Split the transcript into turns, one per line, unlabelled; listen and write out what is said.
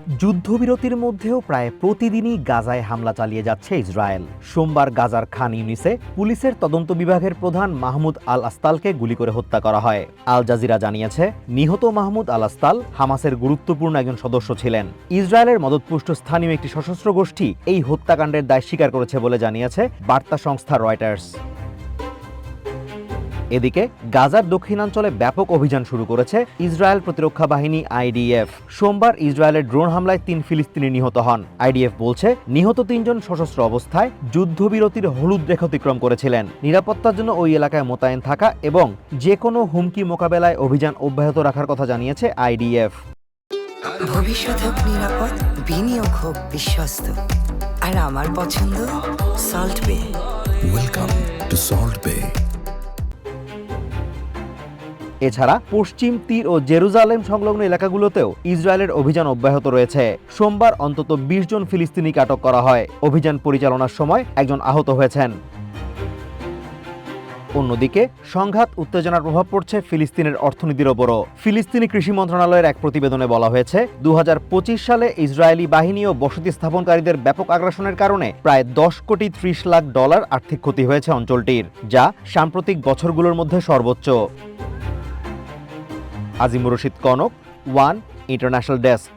যুদ্ধবিরতির মধ্যেও প্রায় প্রতিদিনই গাজায় হামলা চালিয়ে যাচ্ছে ইসরায়েল। সোমবার গাজার খান ইউনিসে পুলিশের তদন্ত বিভাগের প্রধান মাহমুদ আল আসতালকে গুলি করে হত্যা করা হয়। আল জাজিরা জানিয়েছে, নিহত মাহমুদ আল আসতাল হামাসের গুরুত্বপূর্ণ একজন সদস্য ছিলেন। ইসরায়েলের মদতপুষ্ট স্থানীয় একটি সশস্ত্র গোষ্ঠী এই হত্যাকাণ্ডের দায় স্বীকার করেছে বলে জানিয়েছে বার্তা সংস্থা রয়টার্স। এদিকে গাজার দক্ষিণাঞ্চলে ব্যাপক অভিযান শুরু করেছে ইসরায়েল প্রতিরক্ষা বাহিনী আইডিএফ। সোমবার ইসরায়েলের ড্রোন হামলায় 3 ফিলিস্তিনি নিহত হন। আইডিএফ বলছে, নিহত 3 জন সশস্ত্র অবস্থায় যুদ্ধবিরতির হলুদ রেখা অতিক্রম করেছিলেন। নিরাপত্তার জন্য ওই এলাকায় মোতায়েন থাকা এবং যে কোনো হুমকি মোকাবেলায় অভিযান অব্যাহত রাখার কথা জানিয়েছে আইডিএফ।
ভবিষ্যৎ হোক নিরাপদ, বিনিয়োগ হোক বিশ্বস্ত, আর আমার পছন্দ সল্ট বে।
ওয়েলকাম টু সল্ট বে।
এছাড়া পশ্চিম তীর ও জেরুজালেম সংলগ্ন এলাকাগুলোতেও ইসরায়েলের অভিযান অব্যাহত রয়েছে। সোমবার অন্তত 20 জন ফিলিস্তিনিকে আটক করা হয়। অভিযান পরিচালনার সময় একজন আহত হয়েছেন। অন্যদিকে সংঘাত উত্তেজনার প্রভাব পড়ছে ফিলিস্তিনের অর্থনীতির ওপরও। ফিলিস্তিনি কৃষি মন্ত্রণালয়ের এক প্রতিবেদনে বলা হয়েছে, 2025 সালে ইসরায়েলি বাহিনী ও বসতি স্থাপনকারীদের ব্যাপক আগ্রাসনের কারণে প্রায় $10.30 কোটি আর্থিক ক্ষতি হয়েছে অঞ্চলটির, যা সাম্প্রতিক বছরগুলোর মধ্যে সর্বোচ্চ। Azimur Rashid Kanak, one international desk.